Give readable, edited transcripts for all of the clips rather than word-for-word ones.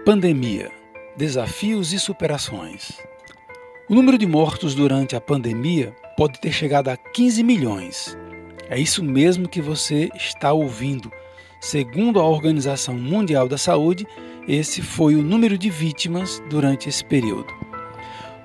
Pandemia, desafios e superações. O número de mortos durante a pandemia pode ter chegado a 15 milhões. É isso mesmo que você está ouvindo. Segundo a Organização Mundial da Saúde, esse foi o número de vítimas durante esse período.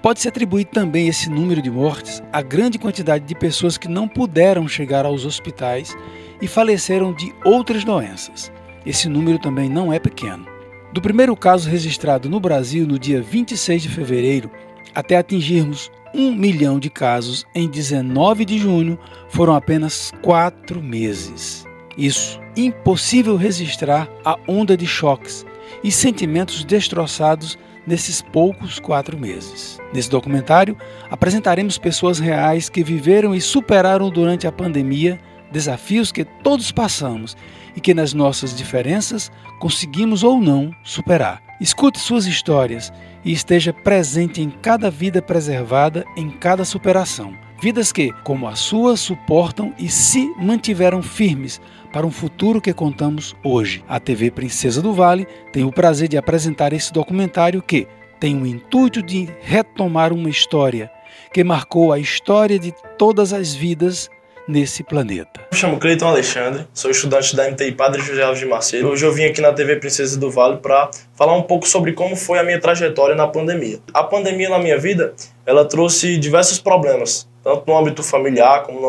Pode-se atribuir também esse número de mortes à grande quantidade de pessoas que não puderam chegar aos hospitais e faleceram de outras doenças. Esse número também não é pequeno. Do primeiro caso registrado no Brasil no dia 26 de fevereiro até atingirmos 1 milhão de casos em 19 de junho, foram apenas 4 meses. Isso, impossível registrar a onda de choques e sentimentos destroçados nesses poucos 4 meses. Nesse documentário, apresentaremos pessoas reais que viveram e superaram durante a pandemia desafios que todos passamos e que nas nossas diferenças conseguimos ou não superar. Escute suas histórias e esteja presente em cada vida preservada, em cada superação. Vidas que, como a sua, suportam e se mantiveram firmes para um futuro que contamos hoje. A TV Princesa do Vale tem o prazer de apresentar esse documentário que tem o intuito de retomar uma história que marcou a história de todas as vidas nesse planeta. Me chamo Cleiton Alexandre, sou estudante da MTI Padre José Alves de Macedo. Hoje eu vim aqui na TV Princesa do Vale para falar um pouco sobre como foi a minha trajetória na pandemia. A pandemia na minha vida, ela trouxe diversos problemas, tanto no âmbito familiar como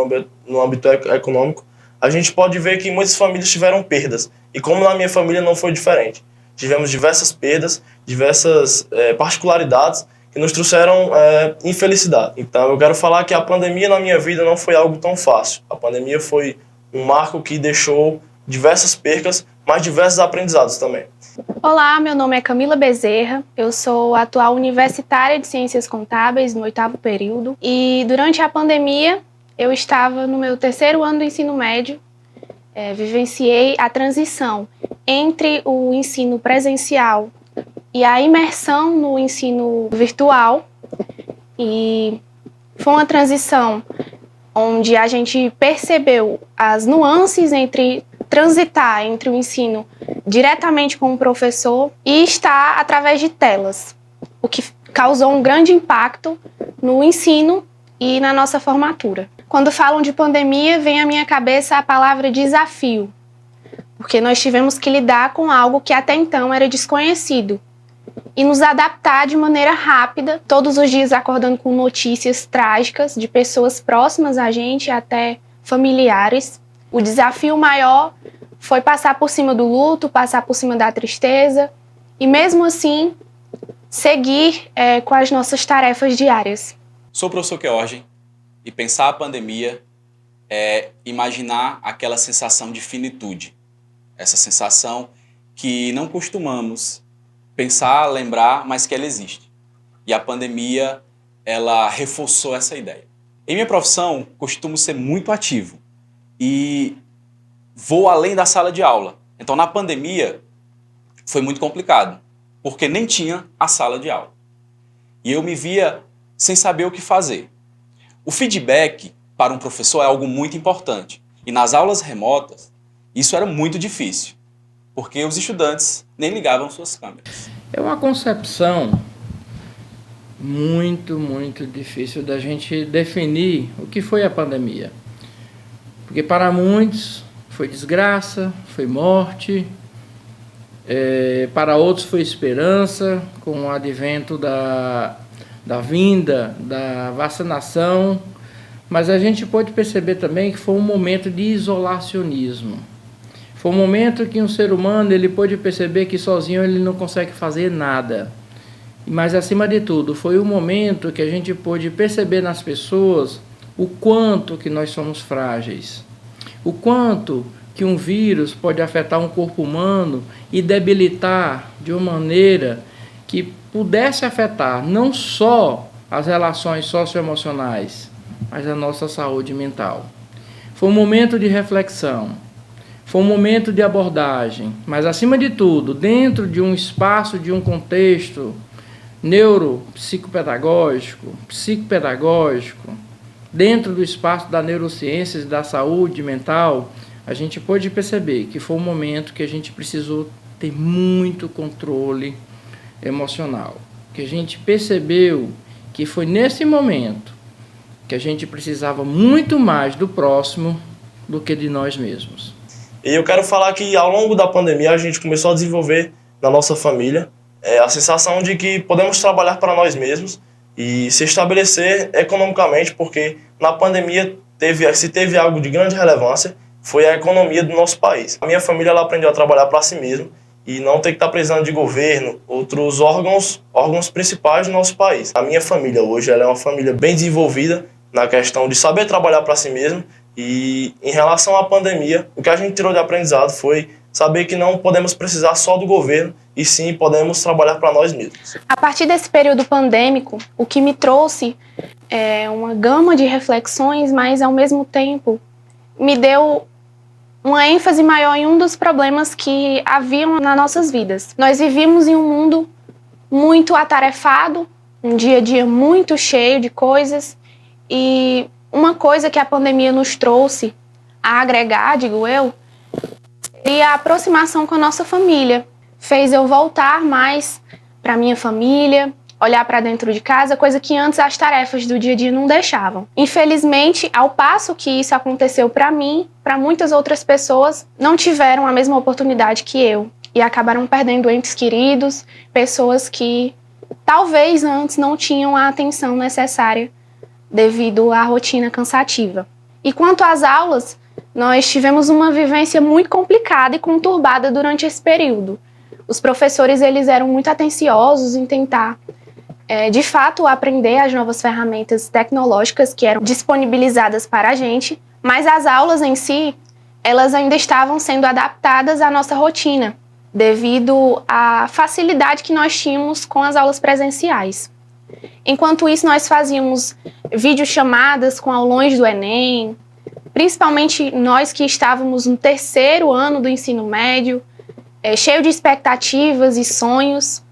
no âmbito econômico. A gente pode ver que muitas famílias tiveram perdas, e como na minha família não foi diferente. Tivemos diversas perdas, diversas particularidades que nos trouxeram infelicidade. Então eu quero falar que a pandemia na minha vida não foi algo tão fácil. A pandemia foi um marco que deixou diversas percas, mas diversos aprendizados também. Olá, meu nome é Camila Bezerra, eu sou atual universitária de Ciências Contábeis no 8º período e durante a pandemia eu estava no meu 3º ano do ensino médio, vivenciei a transição entre o ensino presencial e a imersão no ensino virtual, e foi uma transição onde a gente percebeu as nuances entre transitar entre o ensino diretamente com o professor e estar através de telas, o que causou um grande impacto no ensino e na nossa formatura. Quando falam de pandemia, vem à minha cabeça a palavra desafio, porque nós tivemos que lidar com algo que até então era desconhecido e nos adaptar de maneira rápida, todos os dias acordando com notícias trágicas de pessoas próximas a gente, até familiares. O desafio maior foi passar por cima do luto, passar por cima da tristeza e mesmo assim seguir com as nossas tarefas diárias. Sou o professor George e pensar a pandemia é imaginar aquela sensação de finitude, essa sensação que não costumamos pensar, lembrar, mas que ela existe. E a pandemia, ela reforçou essa ideia. Em minha profissão, costumo ser muito ativo e vou além da sala de aula. Então, na pandemia, foi muito complicado, porque nem tinha a sala de aula. E eu me via sem saber o que fazer. O feedback para um professor é algo muito importante. E nas aulas remotas, isso era muito difícil, porque os estudantes nem ligavam suas câmeras. É uma concepção muito difícil da gente definir o que foi a pandemia. Porque para muitos foi desgraça, foi morte, para outros foi esperança, com o advento da vinda da vacinação, mas a gente pode perceber também que foi um momento de isolacionismo. Foi um momento que um ser humano ele pôde perceber que sozinho ele não consegue fazer nada. Mas, acima de tudo, foi um momento que a gente pôde perceber nas pessoas o quanto que nós somos frágeis. O quanto que um vírus pode afetar um corpo humano e debilitar de uma maneira que pudesse afetar não só as relações socioemocionais, mas a nossa saúde mental. Foi um momento de reflexão. Foi um momento de abordagem, mas, acima de tudo, dentro de um espaço, de um contexto neuropsicopedagógico, psicopedagógico, dentro do espaço da neurociência e da saúde mental, a gente pôde perceber que foi um momento que a gente precisou ter muito controle, emocional, que a gente percebeu que foi nesse momento que a gente precisava muito mais do próximo do que de nós mesmos. E eu quero falar que ao longo da pandemia a gente começou a desenvolver na nossa família a sensação de que podemos trabalhar para nós mesmos e se estabelecer economicamente, porque na pandemia se teve algo de grande relevância, foi a economia do nosso país. A minha família ela aprendeu a trabalhar para si mesma e não ter que estar precisando de governo, outros órgãos principais do nosso país. A minha família hoje ela é uma família bem desenvolvida na questão de saber trabalhar para si mesmo, e em relação à pandemia, o que a gente tirou de aprendizado foi saber que não podemos precisar só do governo e sim podemos trabalhar para nós mesmos. A partir desse período pandêmico, o que me trouxe uma gama de reflexões, mas ao mesmo tempo me deu uma ênfase maior em um dos problemas que haviam nas nossas vidas. Nós vivíamos em um mundo muito atarefado, um dia a dia muito cheio de coisas, e uma coisa que a pandemia nos trouxe a agregar, digo eu, seria a aproximação com a nossa família. Fez eu voltar mais para minha família, olhar para dentro de casa, coisa que antes as tarefas do dia a dia não deixavam. Infelizmente, ao passo que isso aconteceu para mim, para muitas outras pessoas não tiveram a mesma oportunidade que eu e acabaram perdendo entes queridos, pessoas que talvez antes não tinham a atenção necessária devido à rotina cansativa. E quanto às aulas, nós tivemos uma vivência muito complicada e conturbada durante esse período. Os professores eles eram muito atenciosos em tentar, de fato, aprender as novas ferramentas tecnológicas que eram disponibilizadas para a gente, mas as aulas em si, elas ainda estavam sendo adaptadas à nossa rotina, devido à facilidade que nós tínhamos com as aulas presenciais. Enquanto isso, nós fazíamos videochamadas com aulões do Enem, principalmente nós que estávamos no terceiro ano do ensino médio, cheio de expectativas e sonhos,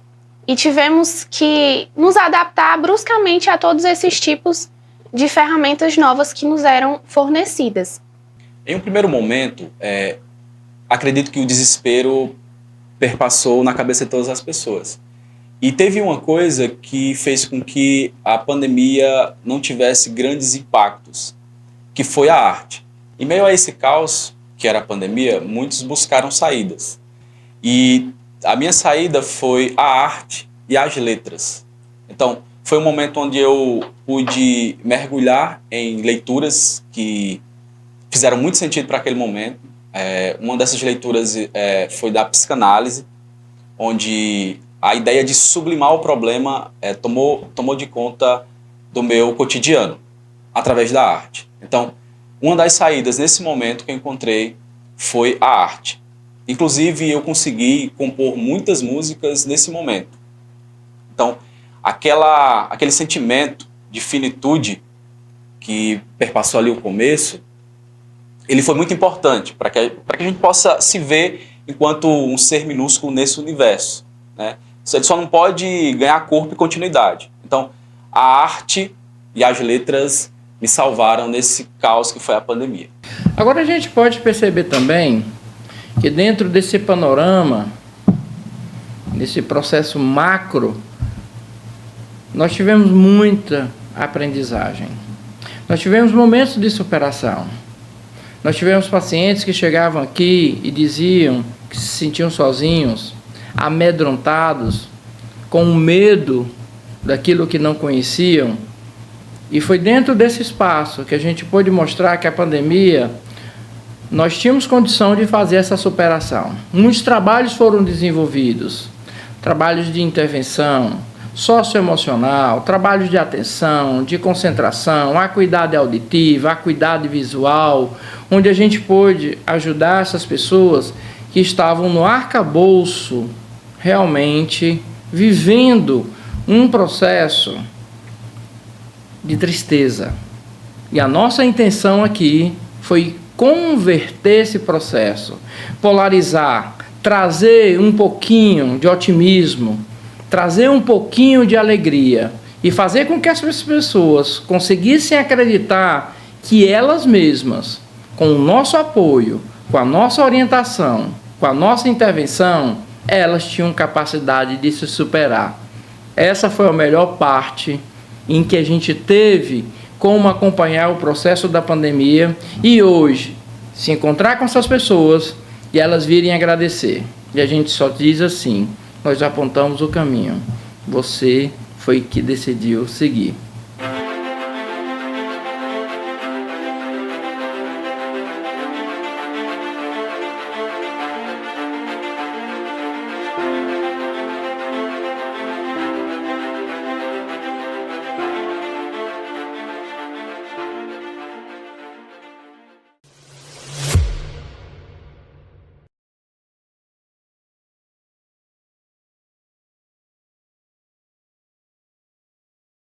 e tivemos que nos adaptar bruscamente a todos esses tipos de ferramentas novas que nos eram fornecidas. Em um primeiro momento, acredito que o desespero perpassou na cabeça de todas as pessoas. E teve uma coisa que fez com que a pandemia não tivesse grandes impactos, que foi a arte. Em meio a esse caos, que era a pandemia, muitos buscaram saídas. E a minha saída foi a arte e as letras. Então, foi um momento onde eu pude mergulhar em leituras que fizeram muito sentido para aquele momento. Uma dessas leituras foi da psicanálise, onde a ideia de sublimar o problema tomou de conta do meu cotidiano, através da arte. Então, uma das saídas nesse momento que eu encontrei foi a arte. Inclusive, eu consegui compor muitas músicas nesse momento. Então, aquele sentimento de finitude que perpassou ali o começo, ele foi muito importante para que a gente possa se ver enquanto um ser minúsculo nesse universo, né? Ele só não pode ganhar corpo e continuidade. Então, a arte e as letras me salvaram nesse caos que foi a pandemia. Agora a gente pode perceber também que dentro desse panorama, desse processo macro, nós tivemos muita aprendizagem. Nós tivemos momentos de superação. Nós tivemos pacientes que chegavam aqui e diziam que se sentiam sozinhos, amedrontados, com medo daquilo que não conheciam. E foi dentro desse espaço que a gente pôde mostrar que a pandemia, nós tínhamos condição de fazer essa superação. Muitos trabalhos foram desenvolvidos, trabalhos de intervenção socioemocional, trabalhos de atenção, de concentração, acuidade auditiva, acuidade visual, onde a gente pôde ajudar essas pessoas que estavam no arcabouço, realmente vivendo um processo de tristeza. E a nossa intenção aqui foi converter esse processo, polarizar, trazer um pouquinho de otimismo, trazer um pouquinho de alegria e fazer com que as pessoas conseguissem acreditar que elas mesmas, com o nosso apoio, com a nossa orientação, com a nossa intervenção, elas tinham capacidade de se superar. Essa foi a melhor parte em que a gente teve como acompanhar o processo da pandemia e hoje se encontrar com essas pessoas e elas virem agradecer. E a gente só diz assim: nós apontamos o caminho, você foi que decidiu seguir.